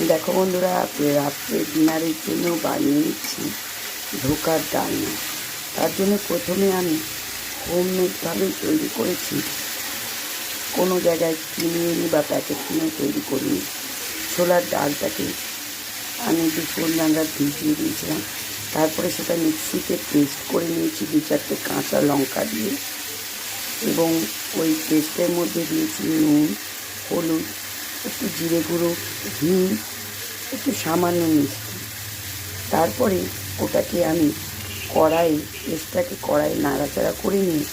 দেখো বন্ধুরা, রাত্রে ডিনারের জন্য বানিয়ে নিচ্ছি ধোকার ডালনা। তার জন্য প্রথমে আমি হোমমেডভাবে তৈরি করেছি, কোনো জায়গায় কিনে এনে বা প্যাকেট কিনে তৈরি করিনি। ছোলার ডালটাকে আমি দুপুর নাগাদ ভিজিয়ে দিয়েছিলাম, তারপরে সেটা মিক্সিতে পেস্ট করে নিয়েছি 2-4টে কাঁচা লঙ্কা দিয়ে, এবং ওই পেস্টের মধ্যে দিয়েছি নুন, হলুদ, একটু জিরে গুঁড়ো, হিং, একটু সামান্য মিষ্টি। তারপরে ওটাকে আমি পেস্টটাকে কড়াইয়ে নাড়াচাড়া করে নিয়ে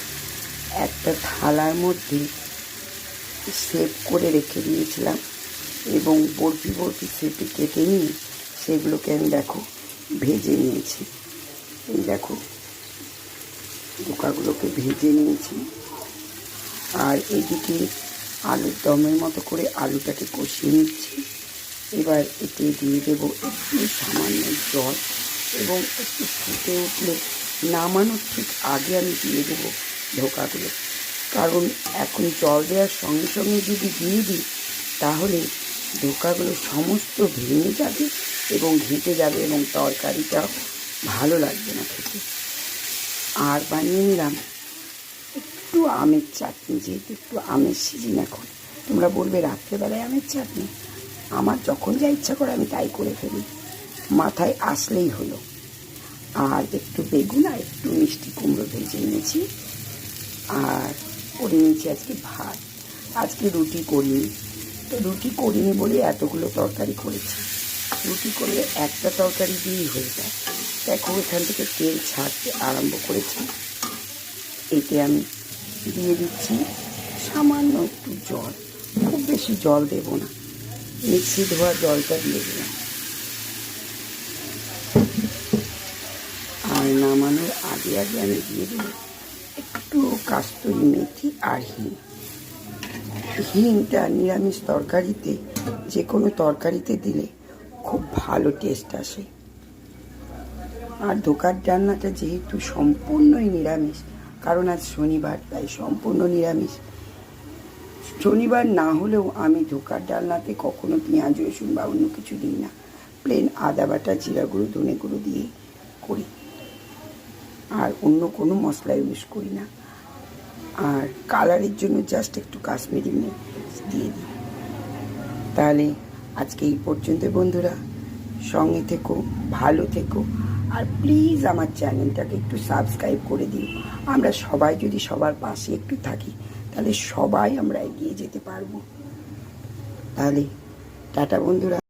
একটা থালার মধ্যে শেপ করে রেখে দিয়েছিলাম, এবং বরফি বরফি শেপে কেটে নিয়ে সেগুলোকে আমি ভেজে নিয়েছি। এই দেখো, ধোকাগুলোকে ভেজে নিয়েছি। আর এইদিকে আলুর দমের মতো করে আলুটাকে কষিয়ে নিচ্ছি। এবার এতে দিয়ে দেবো একটু সামান্য জল, এবং একটু ফুটে উঠলে নামানোর ঠিক আগে আমি দিয়ে দেবো ধোকাগুলো। কারণ এখন জল দেওয়ার সঙ্গে সঙ্গে যদি দিয়ে দিই তাহলে ধোকাগুলো সমস্ত ভেঙে যাবে এবং ঘেঁটে যাবে, এবং তরকারিটাও ভালো লাগবে না খেতে। আর বানিয়ে নিলাম একটু আমের চাটনি। যেহেতু একটু আমের সিজন এখন, তোমরা বলবে রাত্রেবেলায় আমের চাটনি, আমার যখন যা ইচ্ছা করে আমি তাই করে ফেলি, মাথায় আসলেই হলো। আর একটু বেগুন আর একটু মিষ্টি কুমড়ো ভেজে নিয়েছি, আর করে নিয়েছি আজকে ভাত। আজকে রুটি করিনি, তো রুটি করিনি বলে এতগুলো তরকারি করেছি। রুটি করলে একটা তরকারি দিয়েই হয়ে যায়। দেখো, এখান থেকে তেল ছাড়তে আরম্ভ করেছি। এতে আমি দিয়ে দিচ্ছি সামান্য একটু জল, খুব বেশি জল দেব না, মিক্সি ধোয়া জলটা দিয়ে দিলাম। আর নামানোর আগে আগে আমি দিয়ে দেবো একটু কাস্তুরি মেথি আর হিং। হিংটা নিরামিষ তরকারিতে, যে কোনো তরকারিতে দিলে খুব ভালো টেস্ট আসে। আর ধোকার ডালনাটা যেহেতু সম্পূর্ণই নিরামিষ, কারণ আজ শনিবার, তাই সম্পূর্ণ নিরামিষ। শনিবার না হলেও আমি ধোকার ডালনাতে কখনো পেঁয়াজ রসুন বা অন্য কিছু দিই না, প্লেন আদা বাটা, জিরা গুঁড়ো, ধনে গুঁড়ো দিয়ে করি, আর অন্য কোনো মশলা ইউজ করি না। আর কালারের জন্য জাস্ট একটু কাশ্মীরি মির্চ দিয়ে দিই। তাহলে আজকে এই পর্যন্ত বন্ধুরা, সঙ্গে থেকো, ভালো থেকো, আর প্লিজ আমার চ্যানেলটাকে একটু সাবস্ক্রাইব করে দিও। আমরা সবাই যদি সবার পাশে একটু থাকি তাহলে সবাই আমরা এগিয়ে যেতে পারবো। তাহলে টাটা বন্ধুরা।